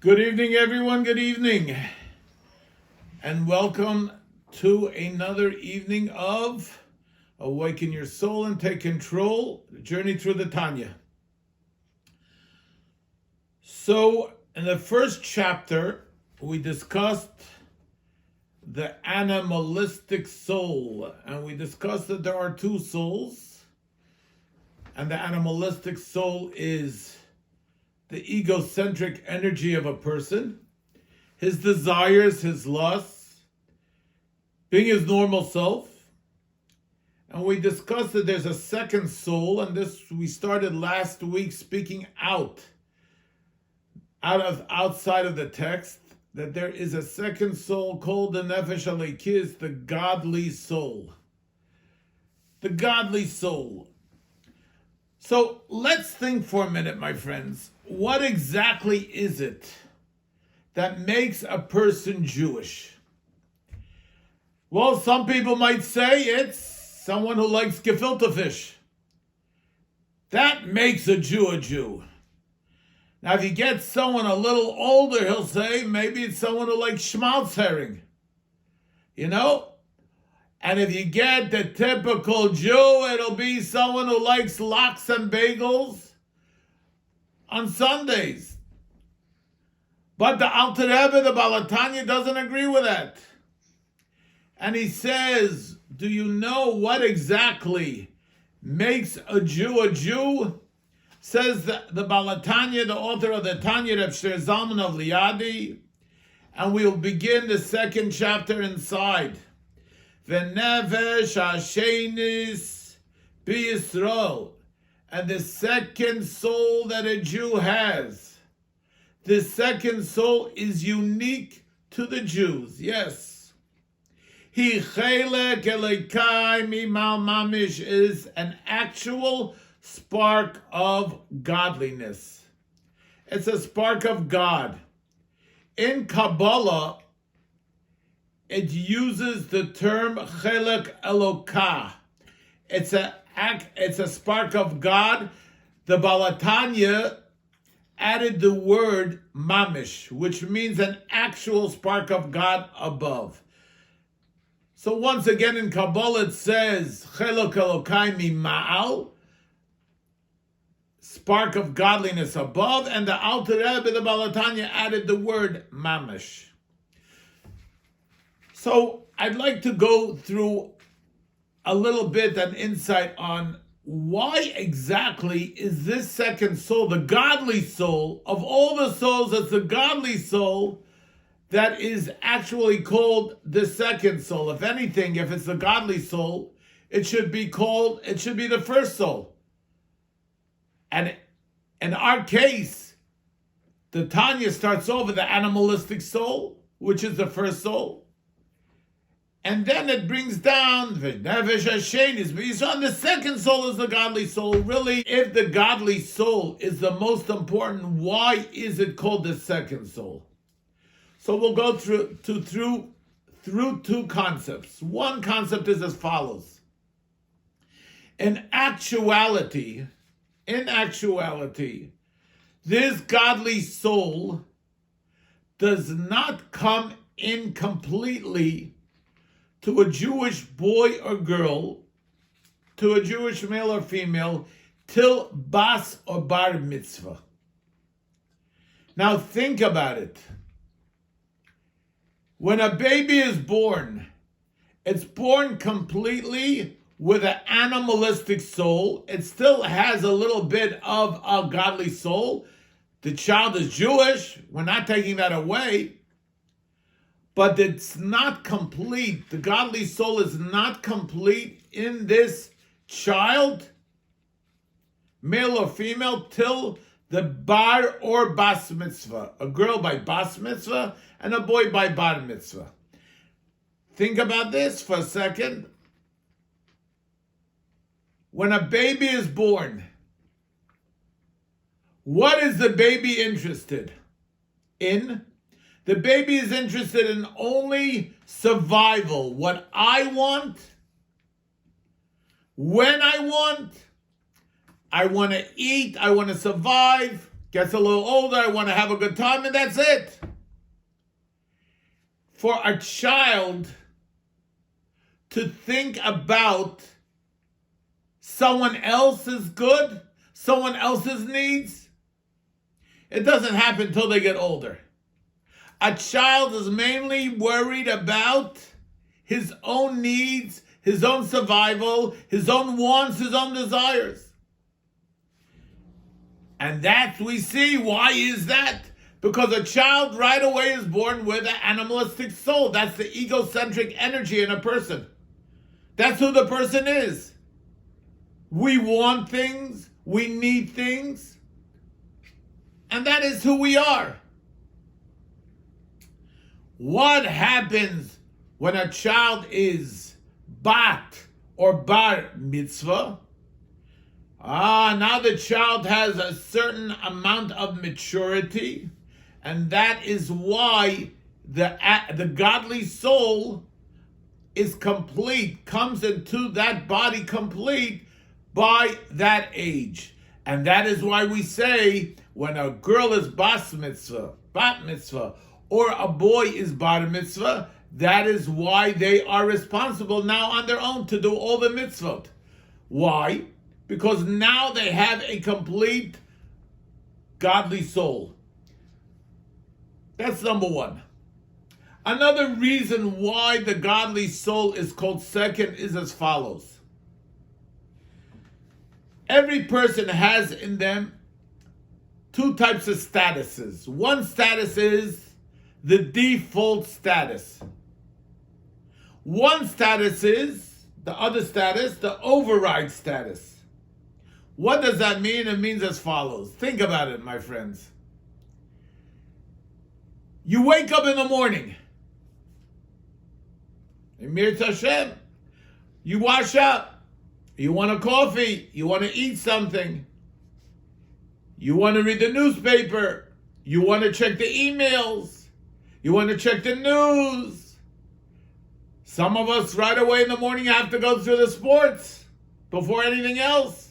Good evening, everyone. Good evening. And welcome to another evening of Awaken Your Soul and Take Control, the journey through the Tanya. So, in the first chapter, we discussed the animalistic soul. And we discussed that there are two souls. And the animalistic soul is the egocentric energy of a person, his desires, his lusts, being his normal self. And we discussed that there's a second soul, and this we started last week speaking outside of the text, that there is a second soul called the Nefesh Alekis, the godly soul. The godly soul. So let's think for a minute, my friends. What exactly is it that makes a person Jewish? Well, some people might say it's someone who likes gefilte fish. That makes a Jew a Jew. Now, if you get someone a little older, he'll say maybe it's someone who likes schmaltz herring. You know? And if you get the typical Jew, it'll be someone who likes lox and bagels on Sundays. But the Alter Rebbe, the Baal Tanya, doesn't agree with that. And he says, do you know what exactly makes a Jew a Jew? Says the Baal Tanya, the author of the Tanya, Reb Shlomo Zalman of Liadi. And we'll begin the second chapter inside. V'nefesh hashenis b'Yisrael. And the second soul that a Jew has, the second soul is unique to the Jews. Yes. He chelek Elokai mimal mamish is an actual spark of godliness. It's a spark of God. In Kabbalah, it uses the term chelek Elokah. It's a spark of God. The Baal Tanya added the word mamish, which means an actual spark of God above. So once again in Kabbalah it says chelek Elokai mima'al, spark of godliness above, and the Alter Rebbe, the Baal Tanya, added the word mamish. So I'd like to go through a little bit an insight on why exactly is this second soul, the godly soul, of all the souls, it's the godly soul that is actually called the second soul. If anything, if it's the godly soul, it should be the first soul. And in our case, the Tanya starts off with the animalistic soul, which is the first soul. And then it brings down the Nefesh Hashenis. But the second soul is the godly soul. Really, if the godly soul is the most important, why is it called the second soul? So we'll go through two concepts. One concept is as follows. In actuality, this godly soul does not come in completely to a Jewish boy or girl, to a Jewish male or female, till bas or bar mitzvah. Now think about it. When a baby is born, it's born completely with an animalistic soul. It still has a little bit of a godly soul. The child is Jewish. We're not taking that away. But it's not complete. The godly soul is not complete in this child, male or female, till the bar or bas mitzvah. A girl by bas mitzvah and a boy by bar mitzvah. Think about this for a second. When a baby is born, what is the baby interested in? The baby is interested in only survival. What I want, when I want to eat, I want to survive. Gets a little older, I want to have a good time, and that's it. For a child to think about someone else's good, someone else's needs, it doesn't happen until they get older. A child is mainly worried about his own needs, his own survival, his own wants, his own desires. And that we see. Why is that? Because a child right away is born with an animalistic soul. That's the egocentric energy in a person. That's who the person is. We want things, we need things, and that is who we are. What happens when a child is bat or bar mitzvah? Now the child has a certain amount of maturity, and that is why the godly soul is complete, comes into that body complete by that age. And that is why we say when a girl is bat mitzvah, or a boy is bar mitzvah, that is why they are responsible now on their own to do all the mitzvot. Why? Because now they have a complete godly soul. That's number one. Another reason why the godly soul is called second is as follows. Every person has in them two types of statuses. One status is the default status. One status is, the other status, the override status. What does that mean? It means as follows. Think about it, my friends. You wake up in the morning. Emir Tashem. You wash up. You want a coffee. You want to eat something. You want to read the newspaper. You want to check the emails. You want to check the news. Some of us right away in the morning have to go through the sports before anything else.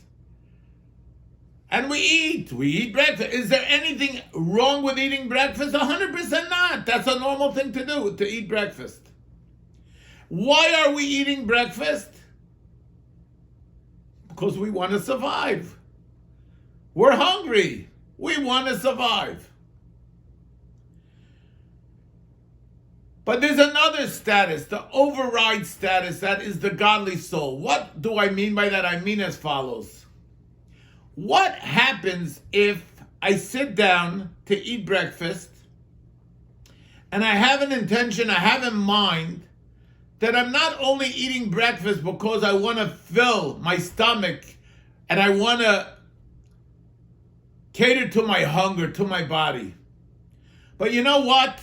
And we eat breakfast. Is there anything wrong with eating breakfast? 100% not. That's a normal thing to do, to eat breakfast. Why are we eating breakfast? Because we want to survive. We're hungry. We want to survive. But there's another status, the override status, that is the godly soul. What do I mean by that? I mean as follows. What happens if I sit down to eat breakfast and I have an intention, I have in mind that I'm not only eating breakfast because I want to fill my stomach and I want to cater to my hunger, to my body. But you know what?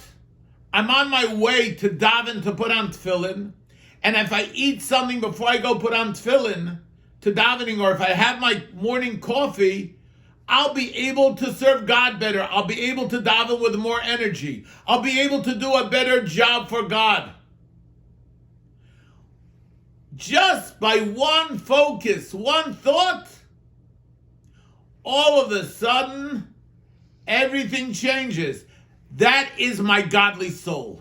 I'm on my way to daven to put on tefillin, and if I eat something before I go put on tefillin to davening, or if I have my morning coffee, I'll be able to serve God better. I'll be able to daven with more energy. I'll be able to do a better job for God. Just by one focus, one thought, all of a sudden, everything changes. That is my godly soul.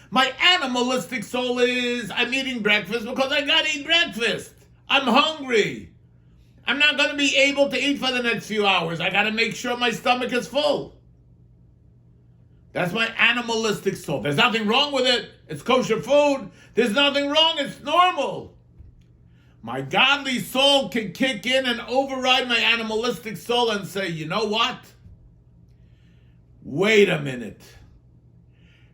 My animalistic soul is, I'm eating breakfast because I gotta eat breakfast. I'm hungry. I'm not going to be able to eat for the next few hours. I got to make sure my stomach is full. That's my animalistic soul. There's nothing wrong with it. It's kosher food. There's nothing wrong. It's normal. My godly soul can kick in and override my animalistic soul and say, you know what? Wait a minute.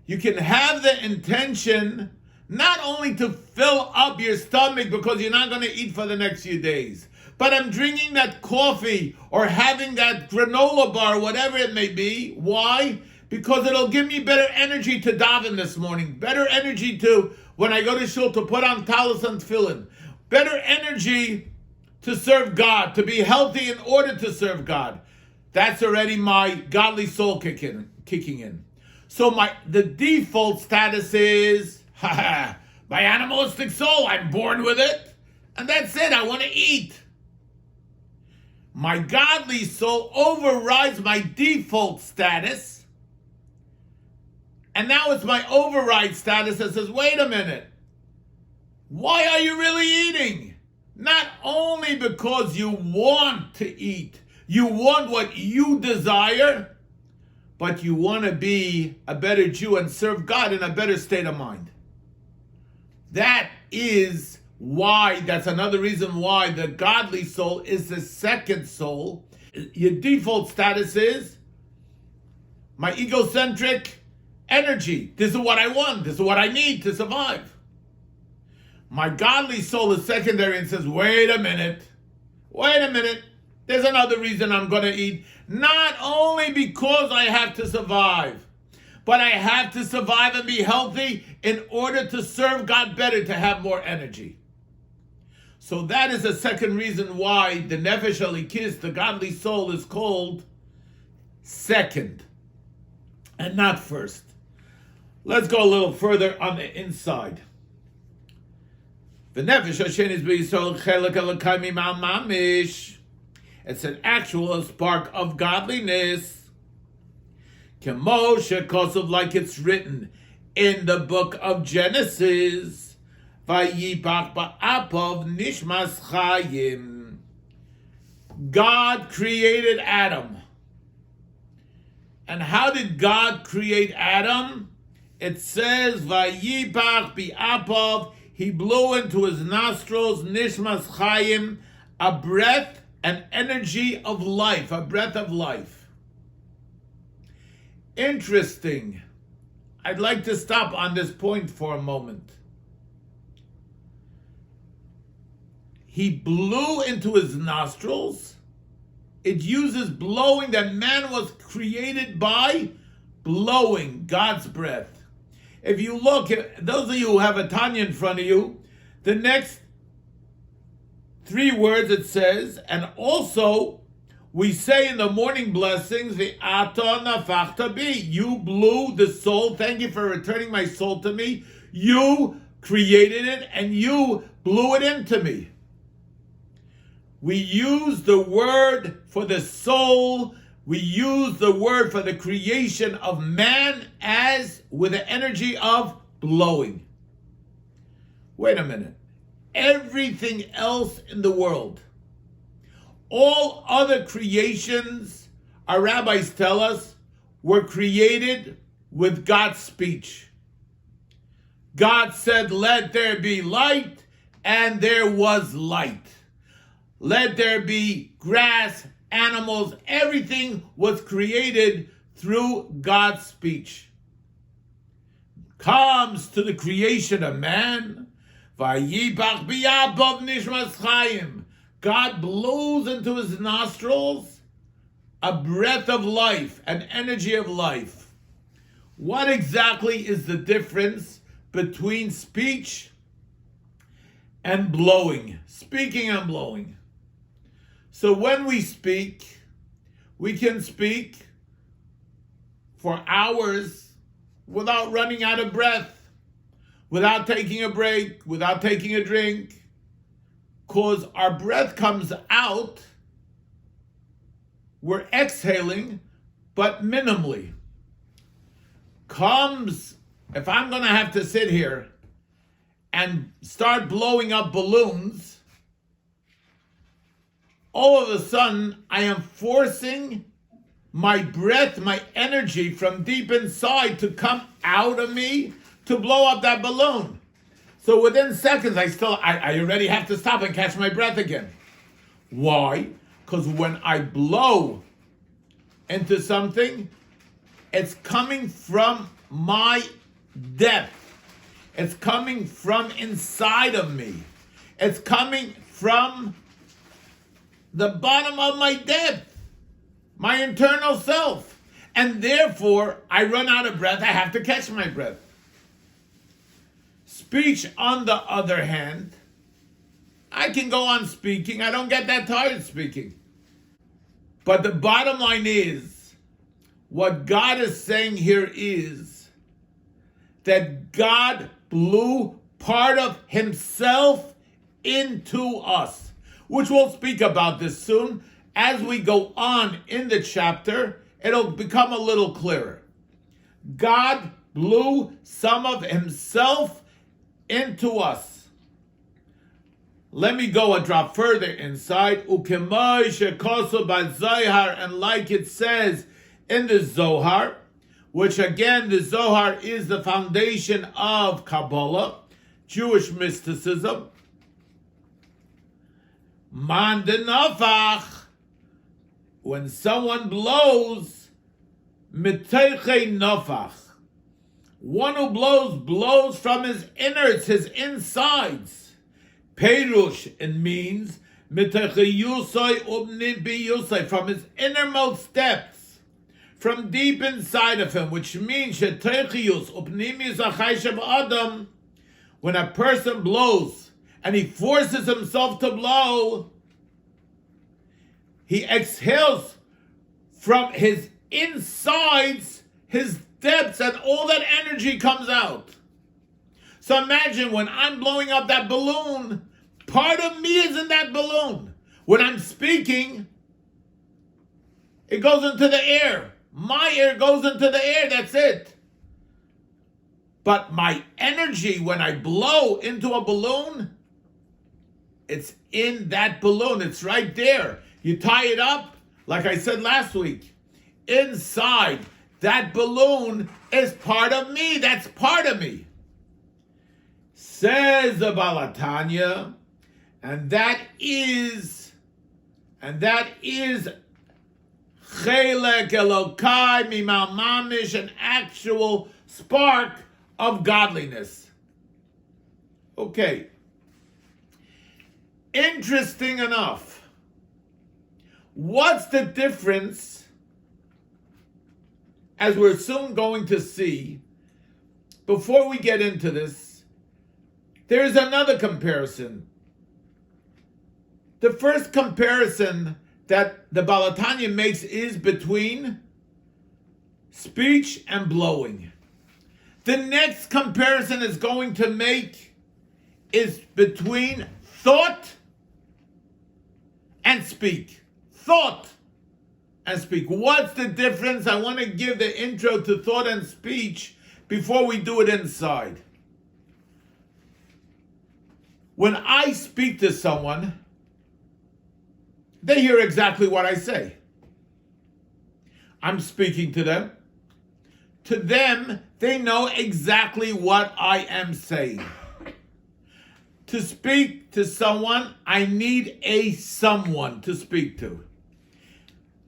You can have the intention not only to fill up your stomach because you're not going to eat for the next few days, but I'm drinking that coffee or having that granola bar, whatever it may be. Why? Because it'll give me better energy to daven this morning, better energy to, when I go to shul, to put on talis and tefillin, better energy to serve God, to be healthy in order to serve God. That's already my godly soul kicking in. So the default status is, my animalistic soul, I'm born with it, and that's it, I want to eat. My godly soul overrides my default status. And now it's my override status that says, wait a minute. Why are you really eating? Not only because you want to eat, you want what you desire, but you want to be a better Jew and serve God in a better state of mind. That is why, that's another reason why the godly soul is the second soul. Your default status is my egocentric energy. This is what I want. This is what I need to survive. My godly soul is secondary and says, wait a minute. There's another reason I'm going to eat. Not only because I have to survive, but I have to survive and be healthy in order to serve God better, to have more energy. So that is the second reason why the Nefesh Elikis, the godly soul, is called second and not first. Let's go a little further on the inside. The Nefesh Hashem is b'Yisrael chelek Elokai mima'al mamish. It's an actual spark of godliness. Kemo shekosov, like it's written in the book of Genesis. Vayipach ba'apov nishmas chayim. God created Adam. And how did God create Adam? It says, Vayipach ba'apov, he blew into his nostrils, nishmas chayim, a breath, an energy of life, a breath of life. Interesting. I'd like to stop on this point for a moment. He blew into his nostrils. It uses blowing, that man was created by blowing, God's breath. If you look at those of you who have a Tanya in front of you, the next 3 words it says, and also we say in the morning blessings, Ve'ata nafachta bi, you blew the soul, thank you for returning my soul to me. You created it and you blew it into me. We use the word for the soul, we use the word for the creation of man as with the energy of blowing. Wait a minute. Everything else in the world, all other creations, our rabbis tell us, were created with God's speech. God said, let there be light, and there was light. Let there be grass, animals, everything was created through God's speech. Comes to the creation of man, Vayipach b'Ya'apov nishmas chayim. God blows into his nostrils a breath of life, an energy of life. What exactly is the difference between speech and blowing? Speaking and blowing. So when we speak, we can speak for hours without running out of breath, without taking a break, without taking a drink, because our breath comes out, we're exhaling, but minimally. If I'm going to have to sit here and start blowing up balloons, all of a sudden I am forcing my breath, my energy from deep inside to come out of me to blow up that balloon. So within seconds, I already have to stop and catch my breath again. Why? Because when I blow into something, it's coming from my depth. It's coming from inside of me. It's coming from the bottom of my depth, my internal self. And therefore, I run out of breath. I have to catch my breath. Speech, on the other hand, I can go on speaking. I don't get that tired speaking. But the bottom line is, what God is saying here is that God blew part of himself into us, which we'll speak about this soon. as we go on in the chapter, it'll become a little clearer. God blew some of himself into us. Let me go a drop further inside. Ukemoi shekosu b'Zohar, and like it says in the Zohar, which again, the Zohar is the foundation of Kabbalah, Jewish mysticism. Man de nafach, when someone blows, miteiche nafach, one who blows from his innards, his insides. Perush, it means miteiche yusai ubnim bi yusai, from his innermost depths, from deep inside of him, which means sheteichius ubnimius achayshav adam. When a person blows and he forces himself to blow, he exhales from his insides, his depths, and all that energy comes out. So imagine when I'm blowing up that balloon, part of me is in that balloon. When I'm speaking, it goes into the air. My air goes into the air, that's it. But my energy, when I blow into a balloon, it's in that balloon. It's right there. You tie it up, like I said last week. Inside that balloon is part of me. That's part of me. Says the Tanya, and that is Chelek Elokai Mimal Mamish, an actual spark of godliness. Okay. Interesting enough. What's the difference, as we're soon going to see, before we get into this, there's another comparison. The first comparison that the Baal HaTanya makes is between speech and blowing. The next comparison is going to make is between thought and speak. Thought and speak. What's the difference? I want to give the intro to thought and speech before we do it inside. When I speak to someone, they hear exactly what I say. I'm speaking to them. To them, they know exactly what I am saying. To speak to someone, I need a someone to speak to.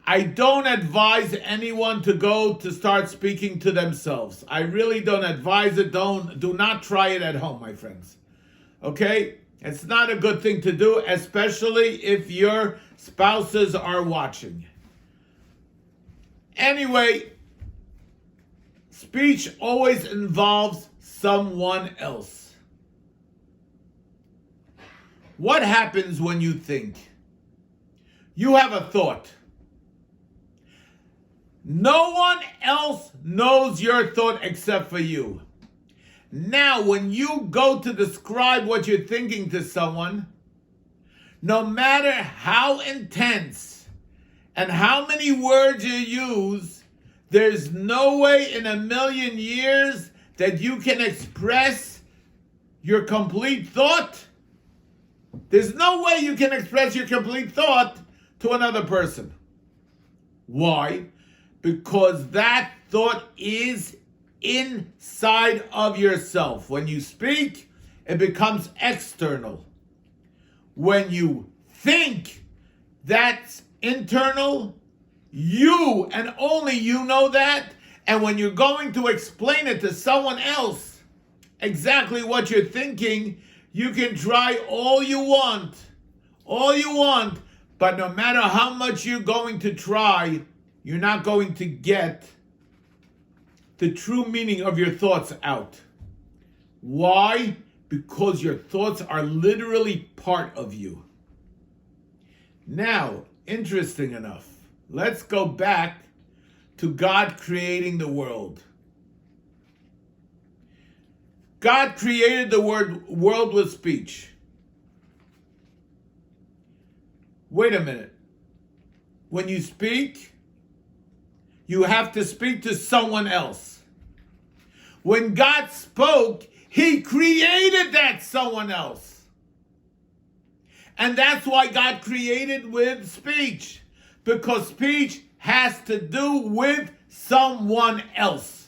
I don't advise anyone to go to start speaking to themselves. I really don't advise it. Do not try it at home, my friends. Okay? It's not a good thing to do, especially if your spouses are watching. Anyway, speech always involves someone else. What happens when you think? You have a thought. No one else knows your thought except for you. Now, when you go to describe what you're thinking to someone, no matter how intense and how many words you use, there's no way in a million years that you can express your complete thought. There's no way you can express your complete thought to another person. Why? Because that thought is inside of yourself. When you speak, it becomes external. When you think, that's internal. You and only you know that. And when you're going to explain it to someone else, exactly what you're thinking, you can try all you want, but no matter how much you're going to try, you're not going to get the true meaning of your thoughts out. Why? Because your thoughts are literally part of you. Now, interesting enough, let's go back to God creating the world. God created the world with speech. Wait a minute. when you speak, you have to speak to someone else. When God spoke, He created that someone else. And that's why God created with speech. Because speech has to do with someone else.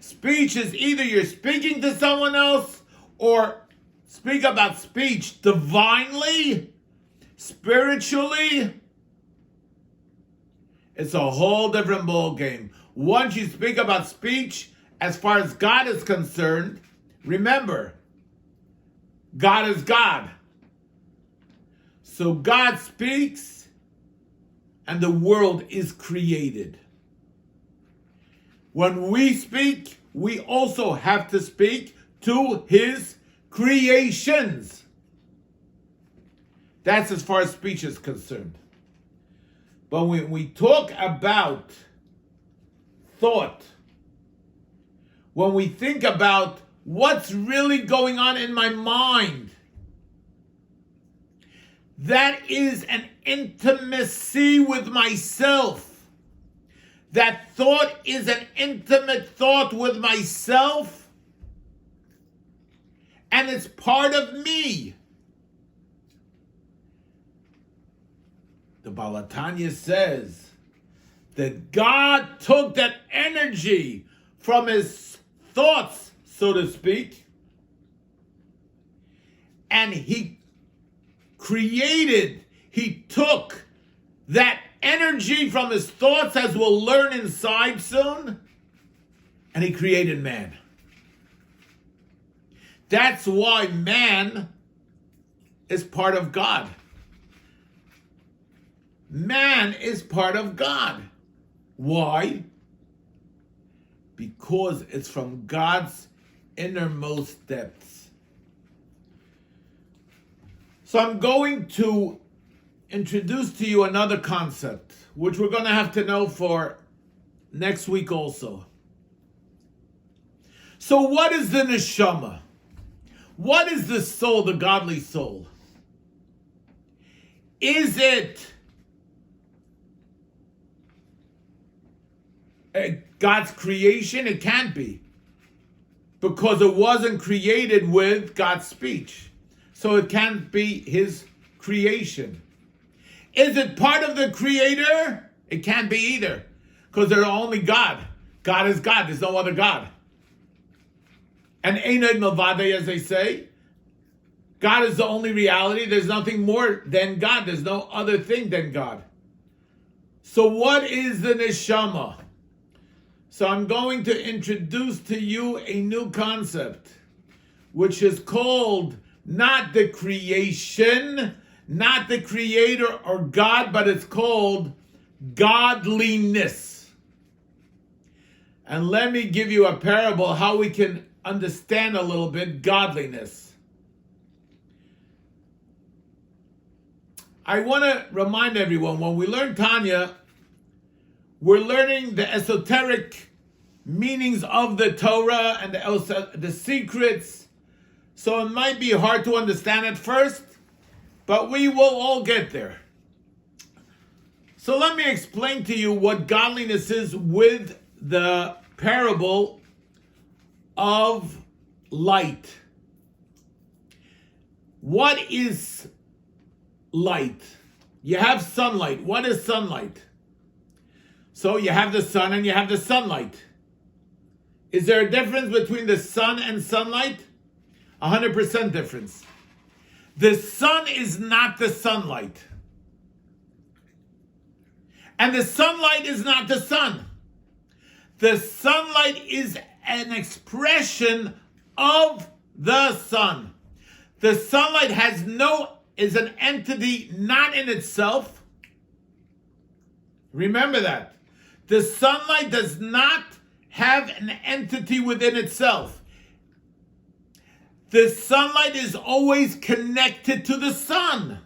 Speech is either you're speaking to someone else or speak about speech divinely, spiritually. It's a whole different ball game. Once you speak about speech, as far as God is concerned, remember, God is God. So God speaks and the world is created. When we speak, we also have to speak to His creations. That's as far as speech is concerned. But when we talk about thought, when we think about what's really going on in my mind, that is an intimacy with myself. That thought is an intimate thought with myself, and it's part of me. The Tanya says that God took that energy from His thoughts, so to speak, and He took that energy from His thoughts, as we'll learn inside soon, and He created man. That's why man is part of God. Man is part of God. Why? Because it's from God's innermost depths. So I'm going to introduce to you another concept, which we're going to have to know for next week also. So what is the neshama? What is the soul, the godly soul? Is it God's creation? It can't be, because it wasn't created with God's speech. So it can't be His creation. Is it part of the Creator? It can't be either, because there's only God. God is God. There's no other God. And Einod Milvade, as they say, God is the only reality. There's nothing more than God. There's no other thing than God. So what is the neshama? So I'm going to introduce to you a new concept, which is called not the creation, not the creator or God, but it's called godliness. And let me give you a parable how we can understand a little bit godliness. I want to remind everyone, when we learn Tanya, we're learning the esoteric meanings of the Torah and the secrets. So it might be hard to understand at first, but we will all get there. So let me explain to you what godliness is with the parable of light. What is light? You have sunlight. What is sunlight? So you have the sun and you have the sunlight. Is there a difference between the sun and sunlight? 100% difference. The sun is not the sunlight. And the sunlight is not the sun. The sunlight is an expression of the sun. The sunlight is an entity not in itself. Remember that. The sunlight does not have an entity within itself. The sunlight is always connected to the sun.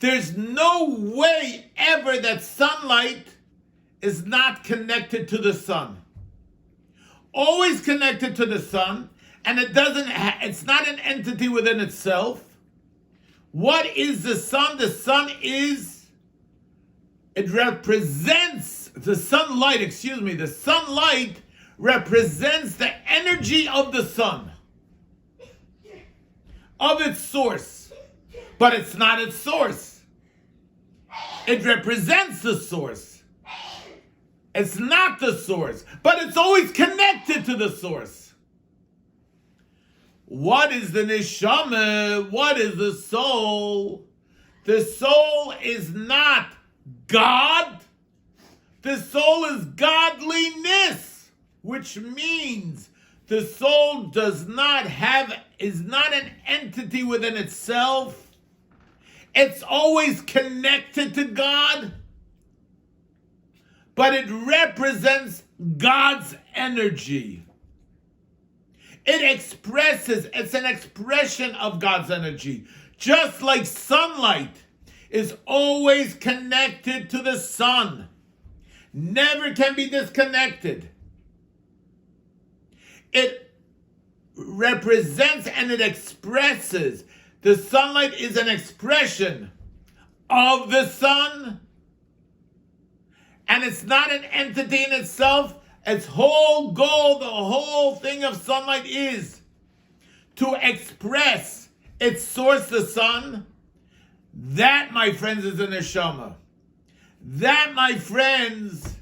There's no way ever that sunlight is not connected to the sun. Always connected to the sun, and it's not an entity within itself. What is the sun? The sun is It represents the sunlight represents the energy of the sun, of its source. But it's not its source. It represents the source. It's not the source, but it's always connected to the source. What is the neshama? What is the soul? The soul is not God. The soul is godliness, which means the soul is not an entity within itself. It's always connected to God, but it represents God's energy. It's an expression of God's energy. Just like sunlight is always connected to the sun, never can be disconnected. It represents and it expresses. The sunlight is an expression of the sun, and it's not an entity in itself. Its whole goal, the whole thing of sunlight is to express its source, the sun. That, my friends, is a neshama. That, my friends,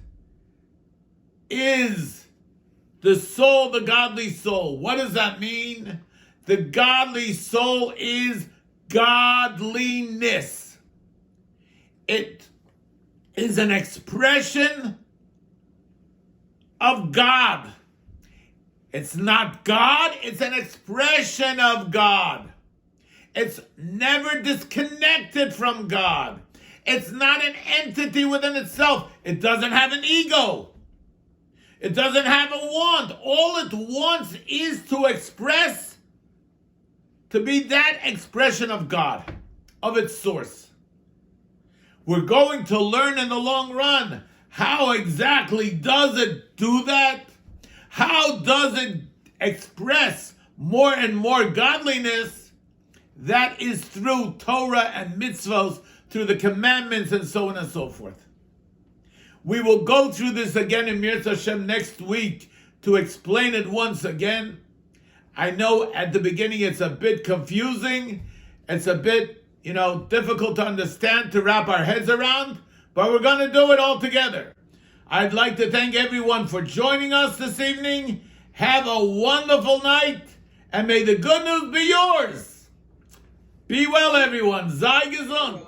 is the soul, the godly soul. What does that mean? The godly soul is godliness. It is an expression of God. It's not God, it's an expression of God. It's never disconnected from God. It's not an entity within itself. It doesn't have an ego. It doesn't have a want. All it wants is to express, to be that expression of God, of its source. We're going to learn in the long run, how exactly does it do that? How does it express more and more godliness? That is through Torah and mitzvos, through the commandments and so on and so forth. We will go through this again in Mirz Hashem next week to explain it once again. I know at the beginning it's a bit confusing. It's a bit, difficult to understand, to wrap our heads around, but we're going to do it all together. I'd like to thank everyone for joining us this evening. Have a wonderful night, and may the good news be yours. Be well, everyone. Sei gesund.